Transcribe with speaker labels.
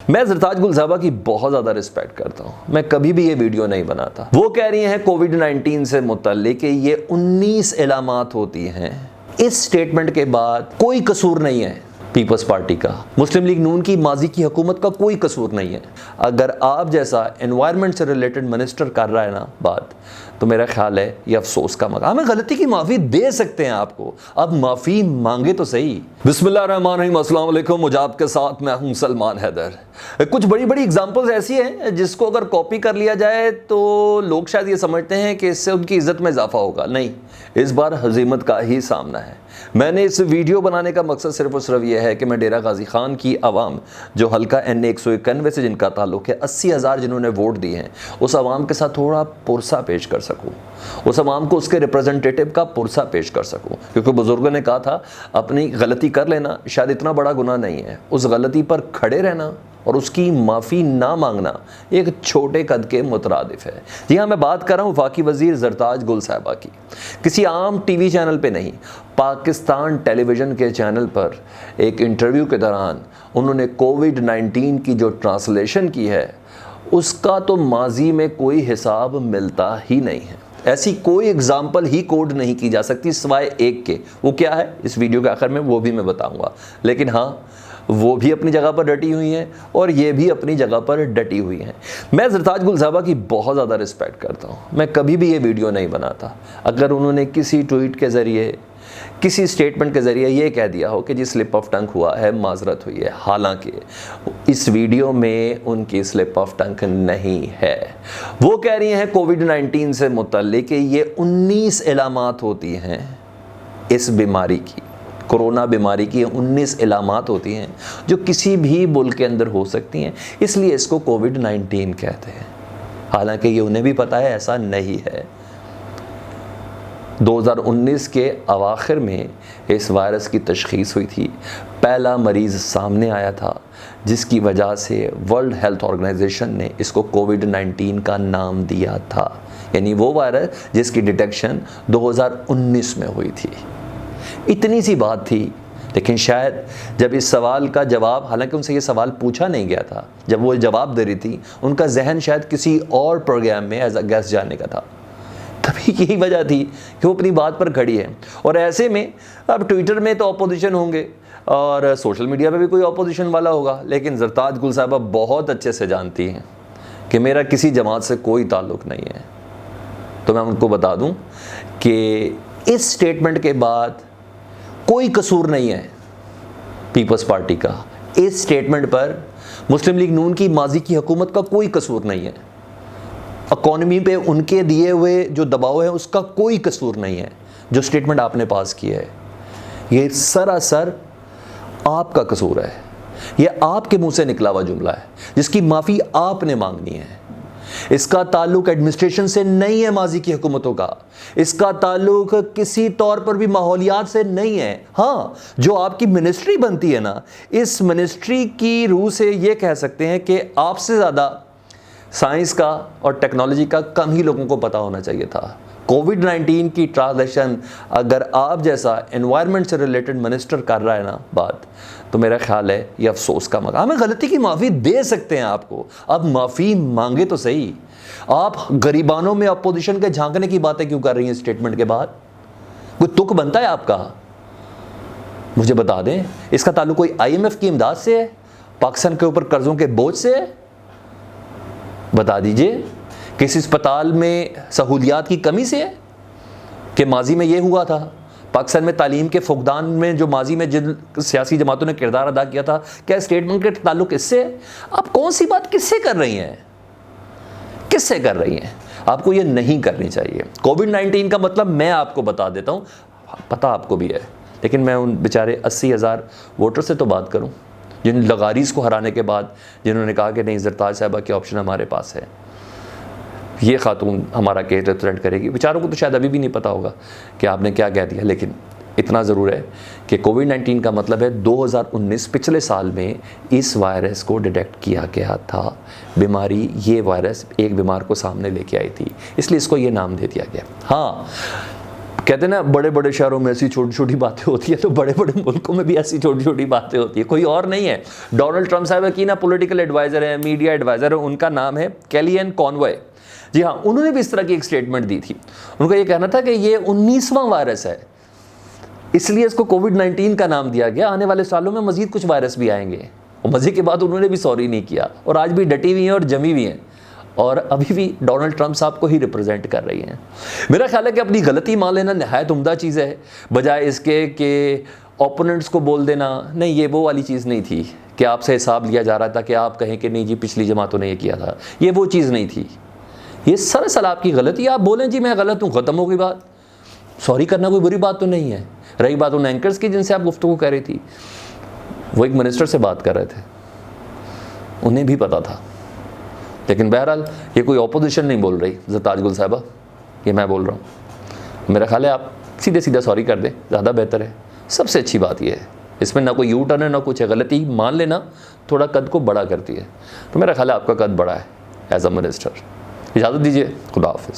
Speaker 1: मैं ज़रताज गुल साहबा की बहुत ज़्यादा रिस्पेक्ट करता हूँ। मैं कभी भी ये वीडियो नहीं बनाता। वो कह रही हैं कोविड-19 से मुतल्लिक ये 19 इलामात होती हैं। इस स्टेटमेंट के बाद कोई कसूर नहीं है पीपल्स पार्टी का, मुस्लिम लीग नून की माजी की हुकूमत का कोई कसूर नहीं है। अगर आप जैसा एनवायरनमेंट से रिलेटेड मिनिस्टर कर रहा है ना बात, तो मेरा ख्याल है ये अफसोस का मकाम है। गलती की माफ़ी दे सकते हैं आपको, अब माफ़ी मांगे तो सही। बिस्मिल्लाहिर्रहमानिर्रहीम, अस्सलाम वालेकुम। मुझे आपके साथ मैं हूं सलमान हैदर। कुछ बड़ी बड़ी एग्जांपल्स ऐसी हैं जिसको अगर कॉपी कर लिया जाए तो लोग शायद ये समझते हैं कि इससे उनकी इज़्ज़त में इजाफा होगा। नहीं, इस बार हज़ीमत का ही सामना है। मैंने इस वीडियो बनाने का मकसद सिर्फ और सिर्फ यह है कि मैं डेरा गाजी खान की आवाम, जो हल्का NA 191 से जिनका ताल्लुक़ है, 80,000 जिन्होंने वोट दिए हैं, उस आवाम के साथ थोड़ा पुरसा पेश कर सकूँ, उस आवाम को उसके रिप्रेजेंटेटिव का पुरसा पेश कर सकूँ। क्योंकि बुज़ुर्गों ने कहा था अपनी गलती कर लेना शायद इतना बड़ा गुनाह नहीं है, उस गलती पर खड़े रहना और उसकी माफ़ी ना मांगना एक छोटे कद के मुतरादिफ है। जी हाँ, मैं बात कर रहा हूँ वफाकी वज़ीर ज़रताज गुल साहबा की। किसी आम TV चैनल पे नहीं, पाकिस्तान टेलीविज़न के चैनल पर एक इंटरव्यू के दौरान उन्होंने कोविड-19 की जो ट्रांसलेशन की है उसका तो माजी में कोई हिसाब मिलता ही नहीं है। ऐसी कोई एग्जाम्पल ही कोड नहीं की जा सकती सिवाय एक के। वो क्या है, इस वीडियो के आखिर में वो भी मैं बताऊंगा। लेकिन हाँ, वो भी अपनी जगह पर डटी हुई हैं और ये भी अपनी जगह पर डटी हुई हैं। मैं ज़रताज गुल साहबा की बहुत ज़्यादा रिस्पेक्ट करता हूँ। मैं कभी भी ये वीडियो नहीं बनाता। अगर उन्होंने किसी ट्वीट के ज़रिए, किसी स्टेटमेंट के ज़रिए ये कह दिया हो कि जी स्लिप ऑफ टंग हुआ है, माजरत हुई है, हालांकि इस वीडियो में उनकी स्लिप ऑफ टंग नहीं है। वो कह रही हैं कोविड-19 से मुतल्लिक ये 19 इलामात होती हैं इस बीमारी की, कोरोना बीमारी की 19 इलामात होती हैं जो किसी भी मुल्क के अंदर हो सकती हैं, इसलिए इसको कोविड-19 कहते हैं। हालांकि ये उन्हें भी पता है ऐसा नहीं है। 2019 के अवाखिर में इस वायरस की तशख़ीस हुई थी, पहला मरीज़ सामने आया था, जिसकी वजह से वर्ल्ड हेल्थ ऑर्गेनाइजेशन ने इसको कोविड-19 का नाम दिया था। यानी वो वायरस जिसकी डिटेक्शन 2019 में हुई थी। इतनी सी बात थी, लेकिन शायद जब इस सवाल का जवाब, हालांकि उनसे ये सवाल पूछा नहीं गया था, जब वो जवाब दे रही थी उनका जहन शायद किसी और प्रोग्राम में एज अ गेस्ट जाने का था। तभी यही वजह थी कि वो अपनी बात पर खड़ी है। और ऐसे में अब ट्विटर में तो अपोजिशन होंगे और सोशल मीडिया पे भी कोई अपोजिशन वाला होगा, लेकिन ज़रताज गुल साहबा बहुत अच्छे से जानती हैं कि मेरा किसी जमात से कोई ताल्लुक़ नहीं है। तो मैं उनको बता दूं कि इस स्टेटमेंट के बाद कोई कसूर नहीं है पीपल्स पार्टी का। इस स्टेटमेंट पर मुस्लिम लीग नून की माजी की हुकूमत का कोई कसूर नहीं है। इकॉनमी पे उनके दिए हुए जो दबाव है उसका कोई कसूर नहीं है। जो स्टेटमेंट आपने पास किया है ये सरासर आपका कसूर है। ये आपके मुंह से निकला हुआ जुमला है जिसकी माफ़ी आपने मांगनी है। इसका ताल्लुक एडमिनिस्ट्रेशन से नहीं है, माजी की हुकूमतों का। इसका ताल्लुक किसी तौर पर भी माहौलियात से नहीं है। हाँ, जो आपकी मिनिस्ट्री बनती है ना, इस मिनिस्ट्री की रूह से ये कह सकते हैं कि आपसे ज़्यादा साइंस का और टेक्नोलॉजी का कम ही लोगों को पता होना चाहिए था। कोविड-19 की ट्रांसलेशन अगर आप जैसा एनवायरनमेंट से रिलेटेड मिनिस्टर कर रहा है ना बात, तो मेरा ख्याल है ये अफसोस का मकाम है। गलती की माफ़ी दे सकते हैं आपको, अब माफ़ी मांगे तो सही। आप गरीबानों में अपोजिशन के झांकने की बातें क्यों कर रही हैं स्टेटमेंट के बाद? कोई तुक बनता है आपका? मुझे बता दें, इसका ताल्लुक कोई IMF की इमदाद से है? पाकिस्तान के ऊपर कर्जों के बोझ से है? बता दीजिए। किसी अस्पताल में सहूलियात की कमी से है कि माजी में ये हुआ था? पाकिस्तान में तालीम के फुकदान में जो माजी में जिन सियासी जमातों ने किरदार अदा किया था, क्या स्टेटमेंट के ताल्लुक इससे है? आप कौन सी बात किससे कर रही हैं? किससे कर रही हैं? आपको ये नहीं करनी चाहिए। कोविड-19 का मतलब मैं आपको बता देता हूँ, पता आपको भी है, लेकिन मैं उन बेचारे 80,000 वोटर से तो बात करूँ जिन लगारीज को हराने के बाद जिन्होंने कहा कि नहीं, ज़रताज साहबा की ऑप्शन हमारे पास है, ये खातून हमारा केस रिप्रेजेंट करेगी। बेचारों को तो शायद अभी भी नहीं पता होगा कि आपने क्या कह दिया, लेकिन इतना ज़रूर है कि कोविड-19 का मतलब है 2019 पिछले साल में इस वायरस को डिटेक्ट किया गया था। बीमारी, ये वायरस एक बीमार को सामने लेके आई थी, इसलिए इसको ये नाम दे दिया गया। हाँ, कहते हैं ना बड़े बड़े शहरों में ऐसी छोटी छोटी बातें होती है, तो बड़े बड़े मुल्कों में भी ऐसी छोटी छोटी बातें होती है। कोई और नहीं है, डोनाल्ड ट्रंप साहब की ना पॉलिटिकल एडवाइजर है, मीडिया एडवाइजर है, उनका नाम है कैलियन कॉनवे। जी हाँ, उन्होंने भी इस तरह की एक स्टेटमेंट दी थी। उनका ये कहना था कि ये 19वां वायरस है, इसलिए इसको कोविड-19 का नाम दिया गया, आने वाले सालों में मजीद कुछ वायरस भी आएंगे। और मजे की बात, उन्होंने भी सॉरी नहीं किया और आज भी डटी हुई हैं और जमी हुई हैं और अभी भी डोनाल्ड ट्रंप साहब को ही रिप्रेजेंट कर रही हैं। मेरा ख्याल है कि अपनी गलती मान लेना नहायत उम्दा चीज़ है, बजाय इसके कि ओपोनेंट्स को बोल देना नहीं ये वो वाली चीज़ नहीं थी कि आपसे हिसाब लिया जा रहा था कि आप कहें कि नहीं जी पिछली जमातों ने ये किया था, ये वो चीज़ नहीं थी। ये सरासर आपकी गलती, आप बोलें जी मैं गलत हूँ, ख़त्म हो गई बात। सॉरी करना कोई बुरी बात तो नहीं है। रही बात उन एंकर्स की जिनसे आप गुफ्तगू कर रही थी, वो एक मिनिस्टर से बात कर रहे थे, उन्हें भी पता था। लेकिन बहरहाल ये कोई ऑपोजिशन नहीं बोल रही, ज़रताज गुल साहिबा, ये मैं बोल रहा हूँ। मेरा ख्याल है आप सीधे सीधा सॉरी कर दें, ज़्यादा बेहतर है। सबसे अच्छी बात ये है, इसमें ना कोई यू टर्न है ना कुछ है। गलती मान लेना थोड़ा कद को बड़ा करती है। तो मेरा ख्याल है आपका कद बड़ा है एज अ मिनिस्टर। इजाज़त दीजिए, खुदा हाफिज़।